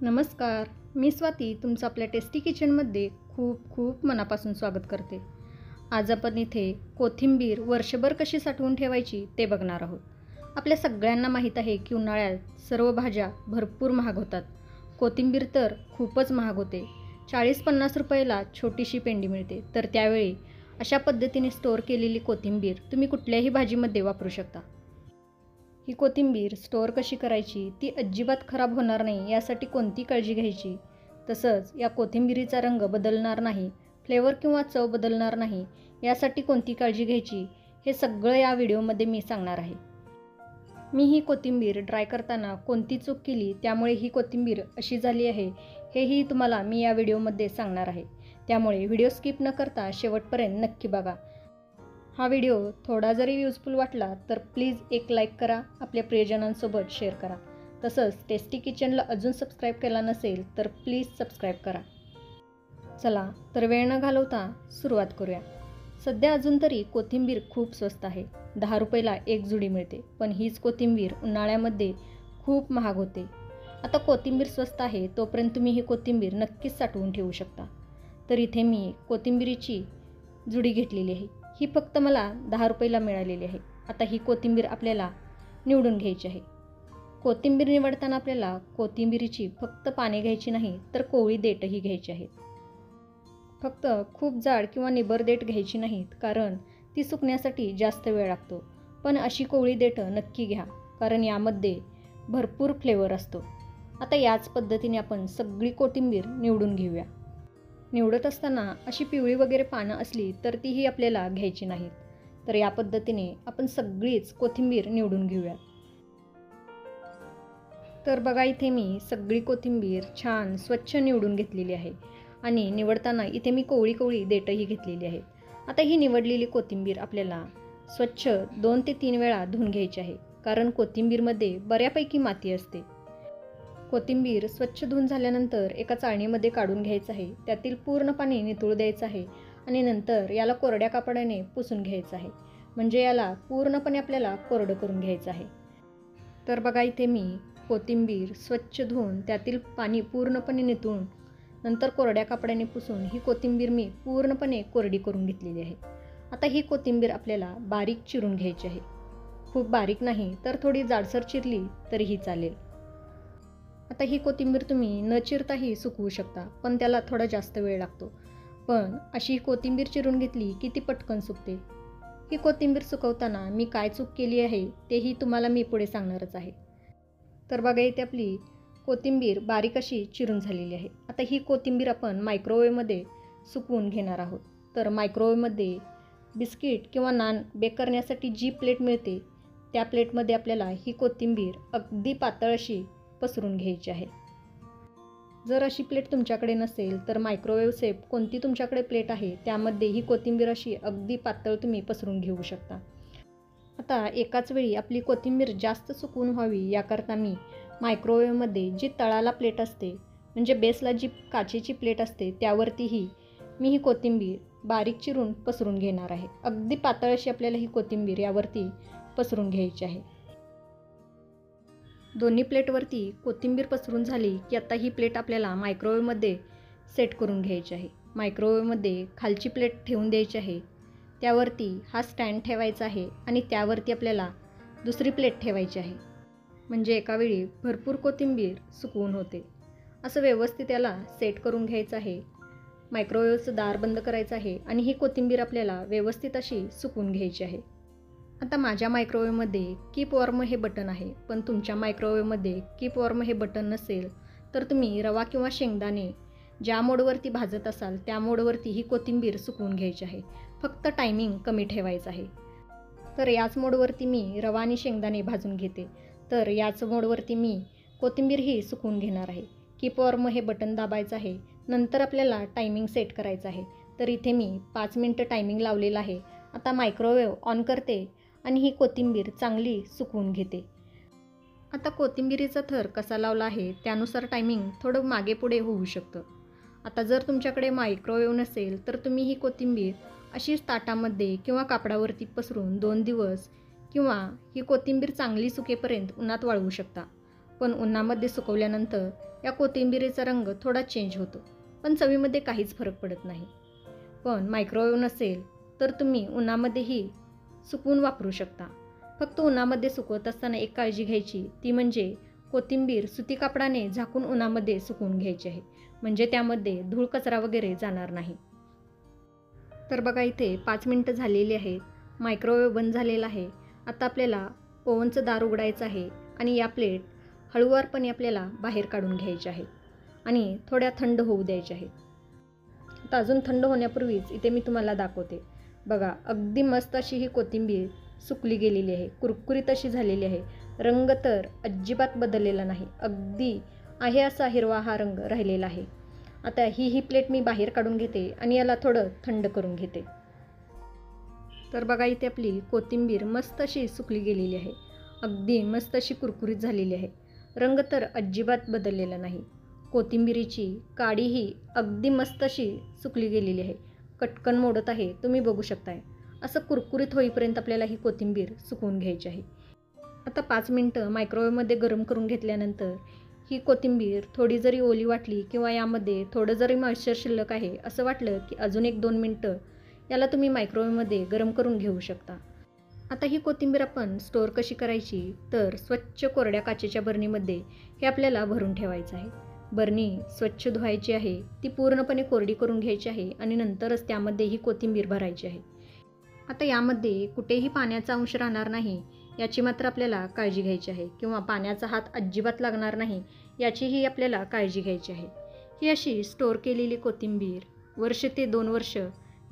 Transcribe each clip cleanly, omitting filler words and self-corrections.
नमस्कार, मी स्वाती तुमचं आपल्या टेस्टी किचनमध्ये खूप खूप मनापासून स्वागत करते. आज आपण इथे कोथिंबीर वर्षभर कशी साठवून ठेवायची ते बघणार आहोत. आपल्या सगळ्यांना माहीत आहे की उन्हाळ्यात सर्व भाज्या भरपूर महाग होतात. कोथिंबीर तर खूपच महाग होते. 40-50 रुपयाला छोटीशी पेंडी मिळते. तर त्यावेळी अशा पद्धतीने स्टोअर केलेली कोथिंबीर तुम्ही कुठल्याही भाजीमध्ये वापरू शकता. ही कोथिंबीर स्टोअर कशी करायची, ती अजिबात खराब होणार नाही यासाठी कोणती काळजी घ्यायची, तसंच या कोथिंबीरीचा रंग बदलणार नाही, फ्लेवर किंवा चव बदलणार नाही यासाठी कोणती काळजी घ्यायची, हे सगळं या व्हिडिओमध्ये मी सांगणार आहे. मी ही कोथिंबीर ड्राय करताना कोणती चूक केली त्यामुळे ही कोथिंबीर अशी झाली आहे, हेही तुम्हाला मी या व्हिडिओमध्ये सांगणार आहे. त्यामुळे व्हिडिओ स्किप न करता शेवटपर्यंत नक्की बघा. हा व्हिडिओ थोडा जरी युजफुल वाटला तर प्लीज एक लाईक करा, आपल्या प्रियजनांसोबत शेअर करा. तसंच टेस्टी किचनला अजून सबस्क्राईब केला नसेल तर प्लीज सबस्क्राईब करा. चला तर वेळ न घालवता सुरुवात करूया. सध्या अजून तरी कोथिंबीर खूप स्वस्त आहे. 10 रुपयाला एक जुडी मिळते. पण हीच कोथिंबीर उन्हाळ्यामध्ये खूप महाग होते. आता कोथिंबीर स्वस्त आहे तोपर्यंत तुम्ही ही कोथिंबीर नक्कीच साठवून ठेवू शकता. तर इथे मी कोथिंबीरीची जुडी घेतलेली आहे. ही फक्त मला 10 रुपयाला मिळालेली आहे. आता ही कोथिंबीर आपल्याला निवडून घ्यायची आहे. कोथिंबीर निवडताना आपल्याला कोथिंबीरीची फक्त पाने घ्यायची नाही तर कोवळी देठही घ्यायची आहेत. फक्त खूप जाड किंवा निबर देठ घ्यायची नाहीत, कारण ती सुकण्यासाठी जास्त वेळ लागतो. पण अशी कोवळी देठं नक्की घ्या, कारण यामध्ये भरपूर फ्लेवर असतो. आता याच पद्धतीने आपण सगळी कोथिंबीर निवडून घेऊया. निवडत असताना अशी पिवळी वगैरे पानं असली तर तीही आपल्याला घ्यायची नाहीत. तर या पद्धतीने आपण सगळीच कोथिंबीर निवडून घेऊया. तर बघा, इथे मी सगळी कोथिंबीर छान स्वच्छ निवडून घेतलेली आहे आणि निवडताना इथे मी कोवळी देठही घेतलेली आहेत. आता ही निवडलेली कोथिंबीर आपल्याला स्वच्छ 2 ते 3 वेळा धुवून घ्यायची आहे, कारण कोथिंबीरमध्ये बऱ्यापैकी माती असते. कोथिंबीर स्वच्छ धुवून झाल्यानंतर एका चाळणीमध्ये काढून घ्यायचं आहे. त्यातील पूर्ण पाणी निथळू द्यायचं आहे आणि नंतर याला कोरड्या कापडाने पुसून घ्यायचं आहे. म्हणजे याला पूर्णपणे आपल्याला कोरडं करून घ्यायचं आहे. तर बघा, इथे मी कोथिंबीर स्वच्छ धुवून त्यातील पाणी पूर्णपणे निथळून नंतर कोरड्या कापडाने पुसून ही कोथिंबीर मी पूर्णपणे कोरडी करून घेतलेली आहे. आता ही कोथिंबीर आपल्याला बारीक चिरून घ्यायची आहे. खूप बारीक नाही तर थोडी जाडसर चिरली तरीही चालेल. आता ही कोथिंबीर तुम्ही न चिरताही सुकवू शकता, पण त्याला थोडा जास्त वेळ लागतो. पण अशी कोथिंबीर चिरून घेतली की ती पटकन सुकते. ही कोथिंबीर सुकवताना मी काय चूक केली आहे तेही तुम्हाला मी पुढे सांगणारच आहे. तर बघा, इथे आपली कोथिंबीर बारीक अशी चिरून झालेली आहे. आता ही कोथिंबीर आपण मायक्रोवेव्हमध्ये सुकवून घेणार आहोत. तर मायक्रोवेव्हमध्ये बिस्किट किंवा नान बेक करण्यासाठी जी प्लेट मिळते त्या प्लेटमध्ये आपल्याला ही कोथिंबीर अगदी पातळ अशी पसरून घ्यायची आहे. जर अशी प्लेट तुमच्याकडे नसेल तर मायक्रोवेव्ह सेफ कोणती तुमच्याकडे प्लेट आहे त्यामध्ये ही कोथिंबीर अशी अगदी पातळ तुम्ही पसरून घेऊ शकता. आता एकाच वेळी आपली कोथिंबीर जास्त सुकवून व्हावी याकरता मी मायक्रोवेव्हमध्ये जी तळाला प्लेट असते, म्हणजे बेसला जी काचेची प्लेट असते, त्यावरतीही मी ही कोथिंबीर बारीक चिरून पसरून घेणार आहे. अगदी पातळ अशी आपल्याला ही कोथिंबीर यावरती पसरून घ्यायची आहे. दोन्ही प्लेटवरती कोथिंबीर पसरून झाली की आता ही प्लेट आपल्याला मायक्रोवेव्हमध्ये सेट करून घ्यायची आहे. मायक्रोवेव्हमध्ये खालची प्लेट ठेवून द्यायची आहे. त्यावरती हा स्टँड ठेवायचा आहे आणि त्यावरती आपल्याला दुसरी प्लेट ठेवायची आहे. म्हणजे एकावेळी भरपूर कोथिंबीर सुकवून होते. असं व्यवस्थित याला सेट करून घ्यायचं आहे. मायक्रोवेव्हचं दार बंद करायचं आहे आणि ही कोथिंबीर आपल्याला व्यवस्थित अशी सुकवून घ्यायची आहे. आता माझ्या मायक्रोवेव्हमध्ये कीप वॉर्म हे बटन आहे, पण तुमच्या मायक्रोवेव्हमध्ये कीप वॉर्म हे बटन नसेल तर तुम्ही रवा किंवा शेंगदाणे ज्या मोडवरती भाजत असाल त्या मोडवरती ही कोथिंबीर सुकवून घ्यायची आहे. फक्त टायमिंग कमी ठेवायचं आहे. तर याच मोडवरती मी रवा आणि शेंगदाणे भाजून घेते. तर याच मोडवरती मी कोथिंबीरही सुकवून घेणार आहे. कीप वॉर्म हे बटन दाबायचं आहे. नंतर आपल्याला टायमिंग सेट करायचं आहे. तर इथे मी 5 मिनटं टायमिंग लावलेलं आहे. आता मायक्रोवेव्ह ऑन करते आणि ही कोथिंबीर चांगली सुकवून घेते. आता कोथिंबीरीचा थर कसा लावला आहे त्यानुसार टायमिंग थोडं मागे पुढे होऊ शकतं. आता जर तुमच्याकडे मायक्रोवेव्ह नसेल तर तुम्ही ही कोथिंबीर अशीच ताटामध्ये किंवा कापडावरती पसरून 2 दिवस किंवा ही कोथिंबीर चांगली सुकेपर्यंत उन्हात वाळवू शकता. पण उन्हामध्ये सुकवल्यानंतर या कोथिंबीरीचा रंग थोडा चेंज होतो, पण चवीमध्ये काहीच फरक पडत नाही. पण मायक्रोवेव्ह नसेल तर तुम्ही उन्हामध्येही सुकवून वापरू शकता. फक्त उन्हामध्ये सुकवत असताना एक काळजी घ्यायची, ती म्हणजे कोथिंबीर सुती कापडाने झाकून उन्हामध्ये सुकवून घ्यायची आहे, म्हणजे त्यामध्ये धूळ कचरा वगैरे जाणार नाही. तर बघा इथे 5 मिनटं झालेली आहेत. मायक्रोवेव्ह बंद झालेला आहे. आता आपल्याला ओव्हनचं दार उघडायचं आहे आणि या प्लेट हळूवारपणे आपल्याला बाहेर काढून घ्यायच्या आहेत आणि थोड्या थंड होऊ द्यायच्या आहेत. आता अजून थंड होण्यापूर्वीच इथे मी तुम्हाला दाखवते. बघा, अगदी मस्त अशी ही कोथिंबीर सुकली गेलेली आहे, कुरकुरीत अशी झालेली आहे. रंग तर अजिबात बदललेला नाही, अगदी आहे असा हिरवा हा रंग राहिलेला आहे. आता ही प्लेट मी बाहेर काढून घेते आणि याला थोडं थंड करून घेते. तर बघा इथे आपली कोथिंबीर मस्त अशी सुकली गेलेली आहे, अगदी मस्त अशी कुरकुरीत झालेली आहे. रंग तर अजिबात बदललेला नाही. कोथिंबीरीची काडीही अगदी मस्त अशी सुकली गेलेली आहे, कटकन मोडत आहे, तुम्ही बघू शकताय. असं कुरकुरीत होईपर्यंत आपल्याला ही कोथिंबीर सुकवून घ्यायची आहे. आता 5 मिनटं मायक्रोवेव्हमध्ये गरम करून घेतल्यानंतर ही कोथिंबीर थोडी जरी ओली वाटली किंवा यामध्ये थोडं जरी मॉइश्चर शिल्लक आहे असं वाटलं की अजून 1-2 मिनटं याला तुम्ही मायक्रोवेव्हमध्ये गरम करून घेऊ शकता. आता ही कोथिंबीर आपण स्टोअर कशी करायची, तर स्वच्छ कोरड्या काचेच्या बरणीमध्ये हे आपल्याला भरून ठेवायचं आहे. बरणी स्वच्छ धुवायची आहे, ती पूर्णपणे कोरडी करून घ्यायची आहे आणि नंतरच त्यामध्ये ही कोथिंबीर भरायची आहे. आता यामध्ये कुठेही पाण्याचा अंश राहणार नाही याची मात्र आपल्याला काळजी घ्यायची आहे, किंवा पाण्याचा हात अजिबात लागणार नाही याचीही आपल्याला काळजी घ्यायची आहे. ही अशी स्टोअर केलेली कोथिंबीर 1 ते 2 वर्ष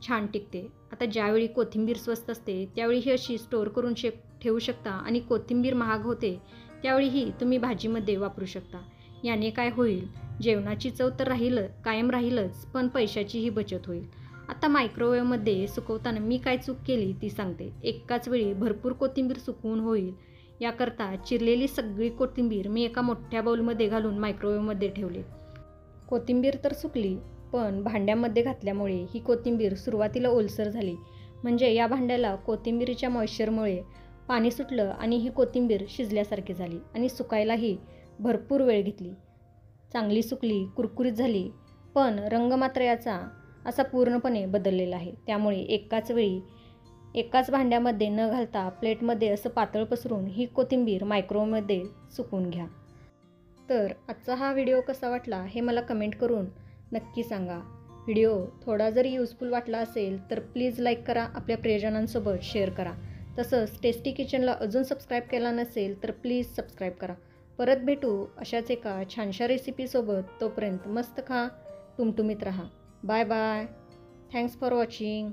छान टिकते. आता ज्यावेळी कोथिंबीर स्वस्त असते त्यावेळी ही अशी स्टोअर करून ठेवू शकता आणि कोथिंबीर महाग होते त्यावेळीही तुम्ही भाजीमध्ये वापरू शकता. याने काय होईल, जेवणाची चव तर कायम राहीलच, पण पैशाचीही बचत होईल. आता मायक्रोवेव्हमध्ये सुकवताना मी काय चूक केली ती सांगते. एकाच वेळी भरपूर कोथिंबीर सुकवून होईल याकरता चिरलेली सगळी कोथिंबीर मी एका मोठ्या बाउलमध्ये घालून मायक्रोवेव्हमध्ये ठेवली. कोथिंबीर तर सुकली, पण भांड्यामध्ये घातल्यामुळे ही कोथिंबीर सुरुवातीला ओलसर झाली. म्हणजे या भांड्याला कोथिंबीरीच्या मॉइश्चरमुळे पाणी सुटलं आणि ही कोथिंबीर शिजल्यासारखी झाली आणि सुकायलाही भरपूर वेळ घेतली. चांगली सुकली, कुरकुरीत झाली, पण रंग मात्र याचा असा पूर्णपणे बदललेला आहे. त्यामुळे एकाच वेळी एकाच भांड्यामध्ये न घालता प्लेटमध्ये असं पातळ पसरून ही कोथिंबीर मायक्रोवेव्हमध्ये सुकवून घ्या. तर आजचा हा व्हिडिओ कसा वाटला हे मला कमेंट करून नक्की सांगा. व्हिडिओ थोडा जरी युजफुल वाटला असेल तर प्लीज लाईक करा, आपल्या प्रियजनांसोबत शेअर करा. तसंच टेस्टी किचनला अजून सबस्क्राईब केला नसेल तर प्लीज सबस्क्राईब करा. परत भेटू अशाच एका छानशा रेसिपीसोबत. तोपर्यंत मस्त खा, टुमटुमीत राहा. Bye bye. Thanks for watching.